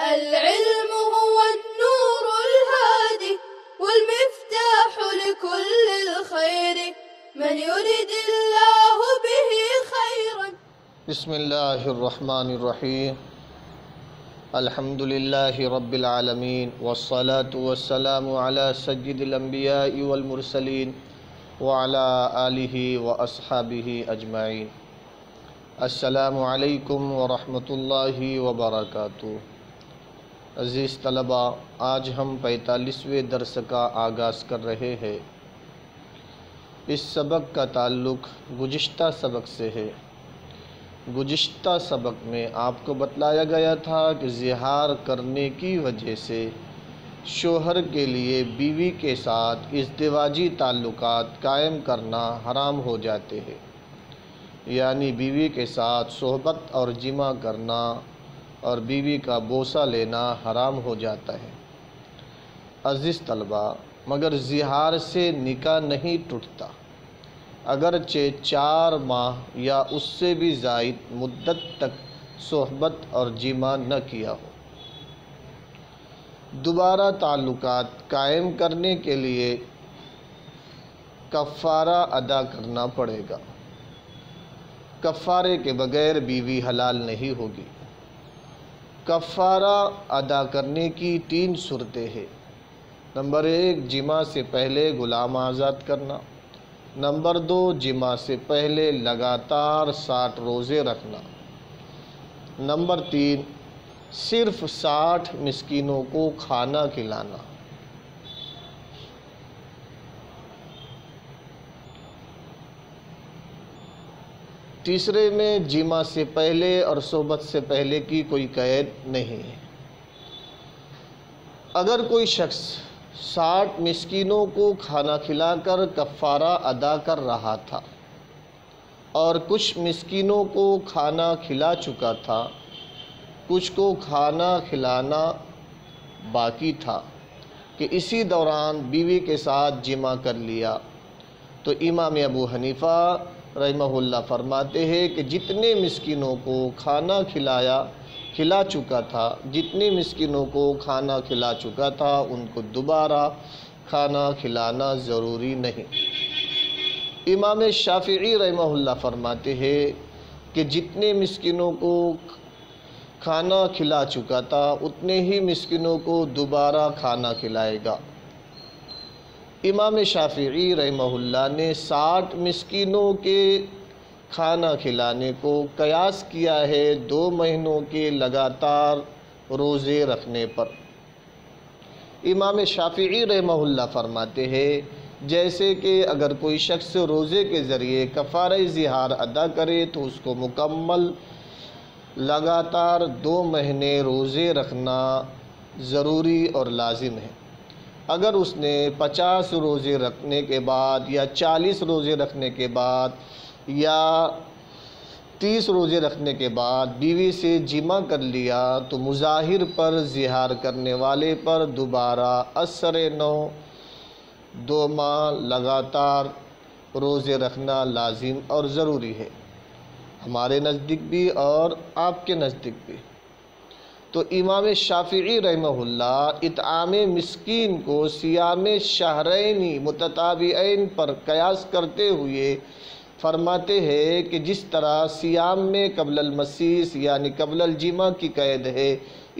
العلم هو النور الهادي والمفتاح لكل الخير من يرد الله به خيرا. بسم اللہ الرحمن الرحیم. الحمد للہ رب العالمین والصلاة والسلام علی سید الانبیاء والمرسلین وعلی آلہ واصحابہ اجمعین. السلام علیکم ورحمۃ اللہ وبرکاتہ. عزیز طلباء، آج ہم 45ویں درس کا آغاز کر رہے ہیں. اس سبق کا تعلق گزشتہ سبق سے ہے. گزشتہ سبق میں آپ کو بتلایا گیا تھا کہ زہار کرنے کی وجہ سے شوہر کے لیے بیوی کے ساتھ ازدواجی تعلقات قائم کرنا حرام ہو جاتے ہیں، یعنی بیوی کے ساتھ صحبت اور جمع کرنا اور بیوی کا بوسہ لینا حرام ہو جاتا ہے. عزیز طلباء، مگر زہار سے نکاح نہیں ٹوٹتا اگرچہ 4 ماہ یا اس سے بھی زائد مدت تک صحبت اور جمع نہ کیا ہو. دوبارہ تعلقات قائم کرنے کے لیے کفارہ ادا کرنا پڑے گا. کفارے کے بغیر بیوی حلال نہیں ہوگی. کفارہ ادا کرنے کی 3 صورتیں ہیں. نمبر 1، جمع سے پہلے غلام آزاد کرنا. نمبر 2، جمع سے پہلے لگاتار 60 روزے رکھنا. نمبر 3، صرف 60 مسکینوں کو کھانا کھلانا. تیسرے میں جمع سے پہلے اور صحبت سے پہلے کی کوئی قید نہیں ہے. اگر کوئی شخص 60 مسکینوں کو کھانا کھلا کر کفارہ ادا کر رہا تھا اور کچھ مسکینوں کو کھانا کھلا چکا تھا، کچھ کو کھانا کھلانا باقی تھا، کہ اسی دوران بیوی کے ساتھ جمع کر لیا، تو امام ابو حنیفہ رحمہ اللہ فرماتے ہیں کہ جتنے مسکینوں کو کھانا کھلا چکا تھا، جتنے مسکینوں کو کھانا کھلا چکا تھا، ان کو دوبارہ کھانا کھلانا ضروری نہیں. امام شافعی رحمہ اللہ فرماتے ہیں کہ جتنے مسکینوں کو کھانا کھلا چکا تھا اتنے ہی مسکینوں کو دوبارہ کھانا کھلائے گا. امام شافعی رحمہ اللہ نے 60 مسکینوں کے کھانا کھلانے کو قیاس کیا ہے 2 مہینوں کے لگاتار روزے رکھنے پر. امام شافعی رحمہ اللہ فرماتے ہیں جیسے کہ اگر کوئی شخص روزے کے ذریعے کفارہ زہار ادا کرے تو اس کو مکمل لگاتار 2 مہینے روزے رکھنا ضروری اور لازم ہے. اگر اس نے 50 روزے رکھنے کے بعد یا 40 روزے رکھنے کے بعد یا 30 روزے رکھنے کے بعد بیوی سے جمع کر لیا تو مظاہر پر زہار کرنے والے پر دوبارہ اثر نو 2 ماہ لگاتار روزے رکھنا لازم اور ضروری ہے، ہمارے نزدیک بھی اور آپ کے نزدیک بھی. تو امام شافعی رحمہ اللہ اطعام مسکین کو صیام شہرین متتابعین پر قیاس کرتے ہوئے فرماتے ہیں کہ جس طرح صیام میں قبل المسیس یعنی قبل الجمع کی قید ہے،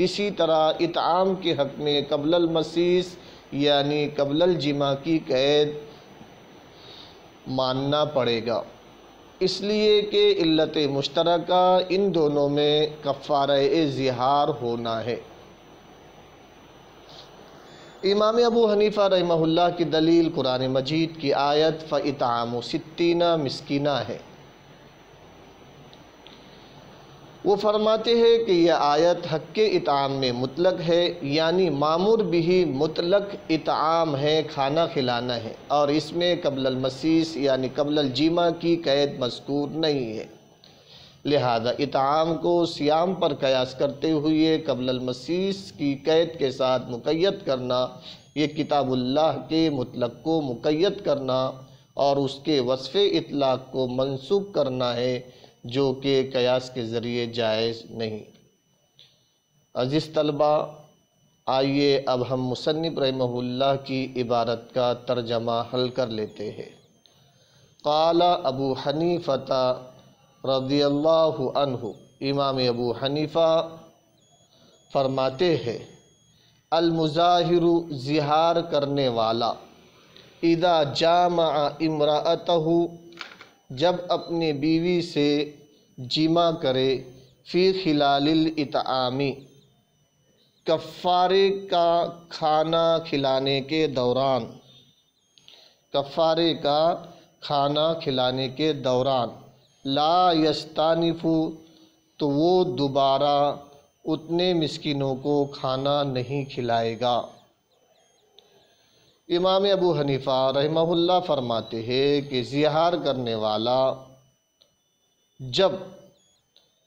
اسی طرح اطعام کے حق میں قبل المسیس یعنی قبل الجمع کی قید ماننا پڑے گا، اس لیے کہ علت مشترکہ ان دونوں میں کفارہ زہار ہونا ہے. امام ابو حنیفہ رحمہ اللہ کی دلیل قرآن مجید کی آیت فَإِطْعَامُ 60 مسکینہ ہے. وہ فرماتے ہیں کہ یہ آیت حق کے اطعام میں مطلق ہے، یعنی مامور بھی مطلق اطعام ہے، کھانا کھلانا ہے، اور اس میں قبل المسیس یعنی قبل الجمع کی قید مذکور نہیں ہے. لہذا اطعام کو صیام پر قیاس کرتے ہوئے قبل المسیس کی قید کے ساتھ مقید کرنا، یہ کتاب اللہ کے مطلق کو مقید کرنا اور اس کے وصف اطلاق کو منسوخ کرنا ہے، جو کہ قیاس کے ذریعے جائز نہیں. عزیز طلبہ، آئیے اب ہم مصنف رحمہ اللہ کی عبارت کا ترجمہ حل کر لیتے ہیں۔ قال ابو حنیفہ رضی اللہ عنہ، امام ابو حنیفہ فرماتے ہیں، المظاہر زہار کرنے والا، اذا جامع امرأتہ جب اپنی بیوی سے جمع کرے، فی خلال الاطعام کفارے کا کھانا کھلانے کے دوران، کفارے کا کھانا کھلانے کے دوران، لا یستانف تو وہ دوبارہ اتنے مسکینوں کو کھانا نہیں کھلائے گا۔ امام ابو حنیفہ رحمہ اللہ فرماتے ہیں کہ زہار کرنے والا جب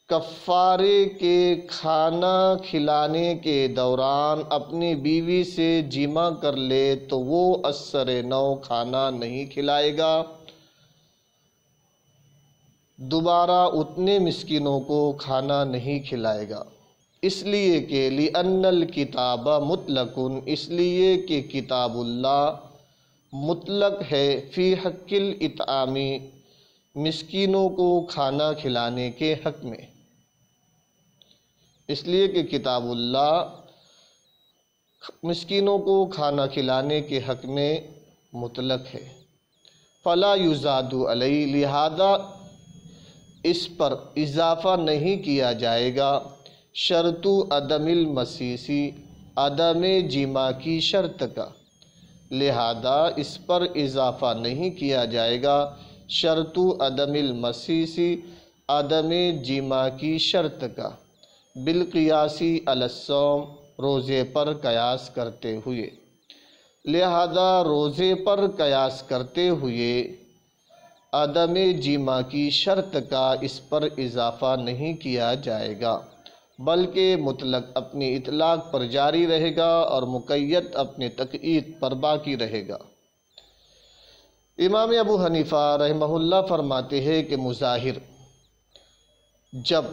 کفارے کے کھانا کھلانے کے دوران اپنی بیوی سے جمع کر لے تو وہ اثر نو کھانا نہیں کھلائے گا، دوبارہ اتنے مسکینوں کو کھانا نہیں کھلائے گا، اس لیے کہ لِأَنَّ الْكِتَابَ مُطْلَقٌ، اس لیے کہ کتاب اللہ مطلق ہے، فی حق الاطعام مسکینوں کو کھانا کھلانے کے حق میں، اس لیے کہ کتاب اللہ مسکینوں کو کھانا کھلانے کے حق میں مطلق ہے۔ فلا یزاد علیہ، لہذا اس پر اضافہ نہیں کیا جائے گا، شرط عدم المسیسی، عدم جمع کی شرط کا، لہذا اس پر اضافہ نہیں کیا جائے گا، شرط عدم المسیسی، عدم جمع کی شرط کا، بالقیاسی علی الصوم، روزے پر قیاس کرتے ہوئے، لہذا روزے پر قیاس کرتے ہوئے عدم جمع کی شرط کا اس پر اضافہ نہیں کیا جائے گا، بلکہ مطلق اپنی اطلاق پر جاری رہے گا اور مقید اپنے تقیید پر باقی رہے گا۔ امام ابو حنیفہ رحمہ اللہ فرماتے ہیں کہ مظاہر جب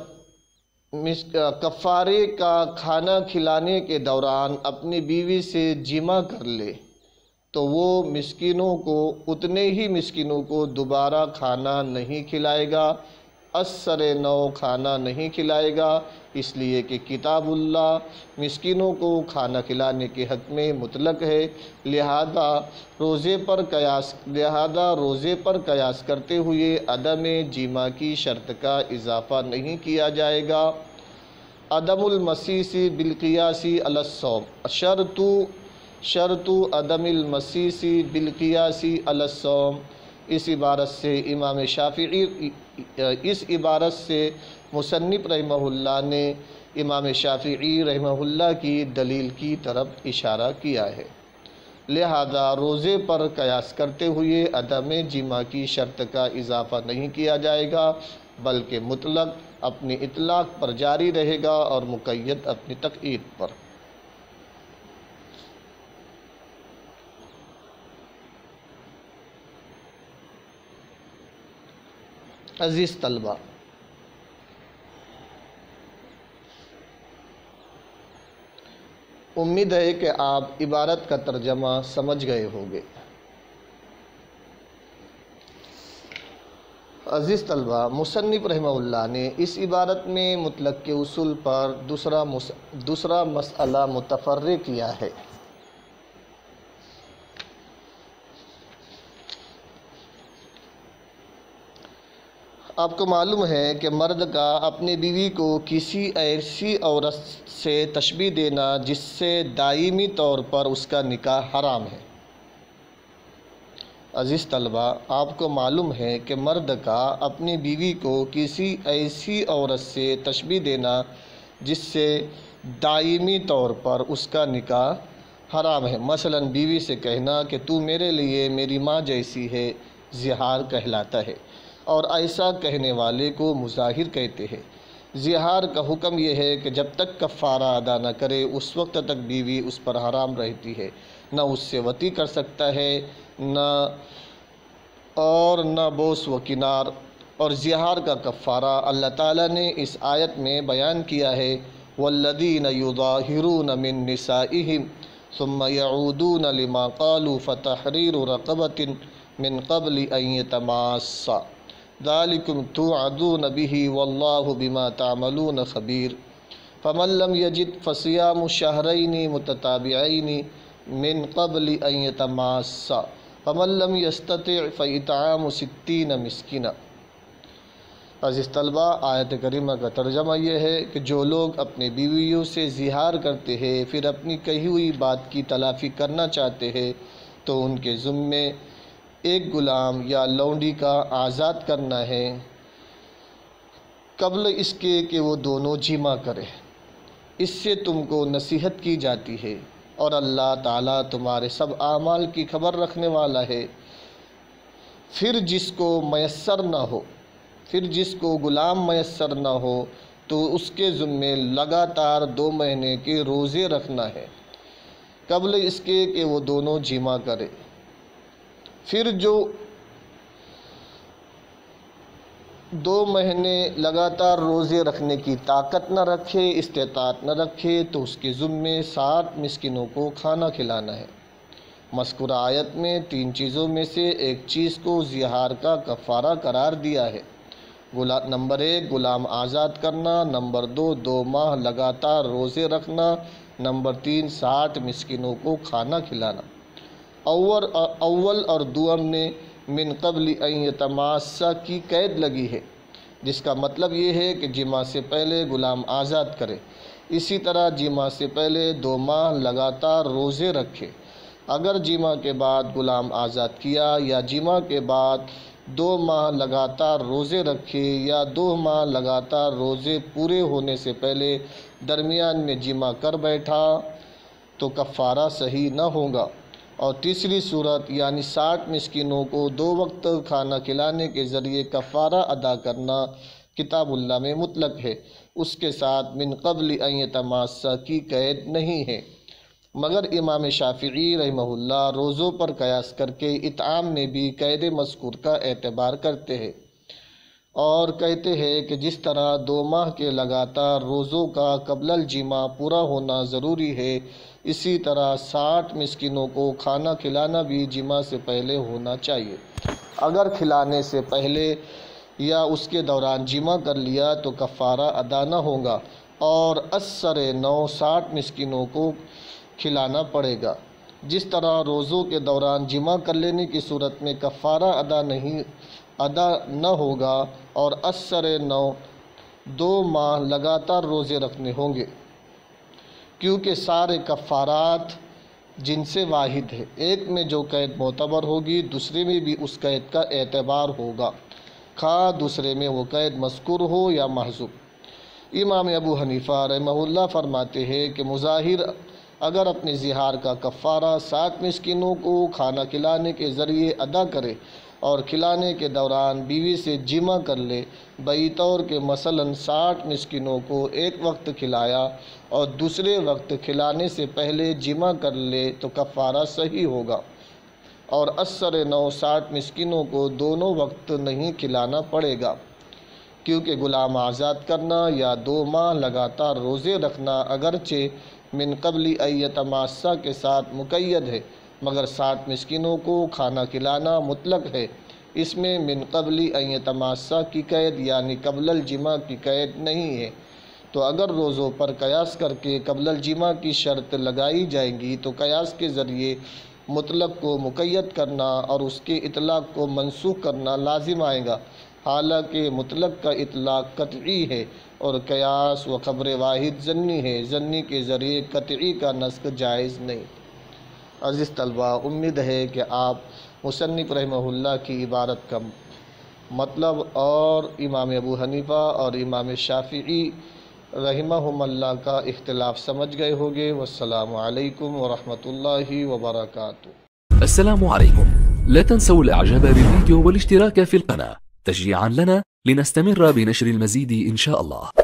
کفارے کا کھانا کھلانے کے دوران اپنی بیوی سے جمع کر لے تو وہ مسکینوں کو، اتنے ہی مسکینوں کو دوبارہ کھانا نہیں کھلائے گا، اثر نو کھانا نہیں کھلائے گا، اس لیے کہ کتاب اللہ مسکینوں کو کھانا کھلانے کے حق میں مطلق ہے، لہذا روزے پر قیاس کرتے ہوئے عدم جمع کی شرط کا اضافہ نہیں کیا جائے گا۔ عدم المسیسی بالقیاسی علی الصوم، شرط عدم المسیسی بالقیاسی علی الصوم، اس عبارت سے امام شافعی، اس عبارت سے مصنف رحمہ اللہ نے امام شافعی رحمہ اللہ کی دلیل کی طرف اشارہ کیا ہے، لہذا روزے پر قیاس کرتے ہوئے عدم جمع کی شرط کا اضافہ نہیں کیا جائے گا، بلکہ مطلق اپنی اطلاق پر جاری رہے گا اور مقید اپنی تقیید پر۔ عزیز طلبہ، امید ہے کہ آپ عبارت کا ترجمہ سمجھ گئے ہوں گے۔ عزیز طلبہ، مصنف رحمہ اللہ نے اس عبارت میں مطلق کے اصول پر دوسرا مسئلہ متفرع کیا ہے۔ آپ کو معلوم ہے کہ مرد کا اپنی بیوی کو کسی ایسی عورت سے تشبیہ دینا جس سے دائمی طور پر اس کا نکاح حرام ہے۔ عزیز طلبہ، آپ کو معلوم ہے کہ مرد کا اپنی بیوی کو کسی ایسی عورت سے تشبیہ دینا جس سے دائمی طور پر اس کا نکاح حرام ہے، مثلا بیوی سے کہنا کہ تو میرے لیے میری ماں جیسی ہے، زہار کہلاتا ہے، اور ایسا کہنے والے کو مظاہر کہتے ہیں۔ زہار کا حکم یہ ہے کہ جب تک کفارہ ادا نہ کرے اس وقت تک بیوی اس پر حرام رہتی ہے، نہ اس سے وطی کر سکتا ہے، نہ بوس و کنار۔ اور زہار کا کفارہ اللہ تعالیٰ نے اس آیت میں بیان کیا ہے، والذین یظاہرون من نسائہم ثم یعودون لما قالوا فتحریر رقبۃ من قبل ان یتماسا ذالکم توعدون بہ واللہ بما تعملون خبیر فمن لم یجد فصیام شہرین متتابعین من قبل ان یتماسا فمن لم یستطع فاطعام 60 مسکینا۔ عزیز طلبہ، آیت کریمہ کا ترجمہ یہ ہے کہ جو لوگ اپنے بیویوں سے زہار کرتے ہیں پھر اپنی کہی ہوئی بات کی تلافی کرنا چاہتے ہیں تو ان کے ذمے ایک غلام یا لونڈی کا آزاد کرنا ہے قبل اس کے کہ وہ دونوں جمع کرے۔ اس سے تم کو نصیحت کی جاتی ہے اور اللہ تعالیٰ تمہارے سب اعمال کی خبر رکھنے والا ہے۔ پھر جس کو میسر نہ ہو، پھر جس کو غلام میسر نہ ہو تو اس کے ذمے لگاتار 2 مہینے کے روزے رکھنا ہے قبل اس کے کہ وہ دونوں جمع کرے۔ پھر جو 2 مہینے لگاتار روزے رکھنے کی طاقت نہ رکھے، استطاعت نہ رکھے، تو اس کے ذمے 60 مسکینوں کو کھانا کھلانا ہے۔ مذکورہ آیت میں 3 چیزوں میں سے ایک چیز کو زہار کا کفارہ قرار دیا ہے۔ نمبر 1 غلام آزاد کرنا، نمبر 2 2 ماہ لگاتار روزے رکھنا، نمبر 3 60 مسکینوں کو کھانا کھلانا۔ اول اور دوم نے من قبل ان یتماسا کی قید لگی ہے، جس کا مطلب یہ ہے کہ جمع سے پہلے غلام آزاد کرے۔ اسی طرح جمع سے پہلے 2 ماہ لگاتار روزے رکھے۔ اگر جمع کے بعد غلام آزاد کیا یا جمع کے بعد 2 ماہ لگاتار روزے رکھے یا 2 ماہ لگاتار روزے پورے ہونے سے پہلے درمیان میں جمع کر بیٹھا تو کفارہ صحیح نہ ہوگا۔ اور تیسری صورت یعنی 60 مسکینوں کو 2 وقت کھانا کھلانے کے ذریعے کفارہ ادا کرنا کتاب اللہ میں مطلق ہے، اس کے ساتھ من قبل ان یتماسا کی قید نہیں ہے۔ مگر امام شافعی رحمہ اللہ روزوں پر قیاس کر کے اطعام میں بھی قید مذکور کا اعتبار کرتے ہیں اور کہتے ہیں کہ جس طرح 2 ماہ کے لگاتار روزوں کا قبل الجمع پورا ہونا ضروری ہے، اسی طرح 60 مسکینوں کو کھانا کھلانا بھی جمع سے پہلے ہونا چاہیے۔ اگر کھلانے سے پہلے یا اس کے دوران جمع کر لیا تو کفارہ ادا نہ ہوگا اور اثر 60 مسکینوں کو کھلانا پڑے گا۔ جس طرح روزوں کے دوران جمع کر لینے کی صورت میں کفارہ ادا نہ ہوگا اور اثر 2 ماہ لگاتار روزے رکھنے ہوں گے، کیونکہ سارے کفارات جن سے واحد ہے، ایک میں جو قید معتبر ہوگی دوسرے میں بھی اس قید کا اعتبار ہوگا، خواہ دوسرے میں وہ قید مذکور ہو یا محذوف۔ امام ابو حنیفہ رحمہ اللہ فرماتے ہیں کہ مظاہر اگر اپنے زہار کا کفارہ 60 مسکینوں کو کھانا کھلانے کے ذریعے ادا کرے اور کھلانے کے دوران بیوی سے جمع کر لے، بئی طور کہ مثلاً 60 مسکینوں کو ایک وقت کھلایا اور دوسرے وقت کھلانے سے پہلے جمع کر لے تو کفارہ صحیح ہوگا اور اثر 60 مسکینوں کو دونوں وقت نہیں کھلانا پڑے گا، کیونکہ غلام آزاد کرنا یا 2 ماہ لگاتار روزے رکھنا اگرچہ من قبل ان یتماسا کے ساتھ مقید ہے مگر 60 مسکینوں کو کھانا کھلانا مطلق ہے، اس میں من قبل ان یتماسا کی قید یعنی قبل الجمع کی قید نہیں ہے۔ تو اگر روزوں پر قیاس کر کے قبل الجمع کی شرط لگائی جائے گی تو قیاس کے ذریعے مطلق کو مقید کرنا اور اس کے اطلاق کو منسوخ کرنا لازم آئے گا، حالانکہ مطلق کا اطلاق قطعی ہے اور قیاس و خبر واحد ظنی ہے، ظنی کے ذریعے قطعی کا نسخ جائز نہیں۔ عزیز طلبہ، امید ہے کہ آپ مصنف رحمہ اللہ کی عبارت کا مطلب اور امام ابو حنیفہ اور امام شافعی رحمہم اللہ کا اختلاف سمجھ گئے ہوگے۔ والسلام علیکم ورحمۃ اللہ وبرکاتہ۔ السلام عليكم، لا تنسوا الاعجاب بالفيديو والاشتراك في القناة تشجيعا لنا لنستمر بنشر المزيد إن شاء الله.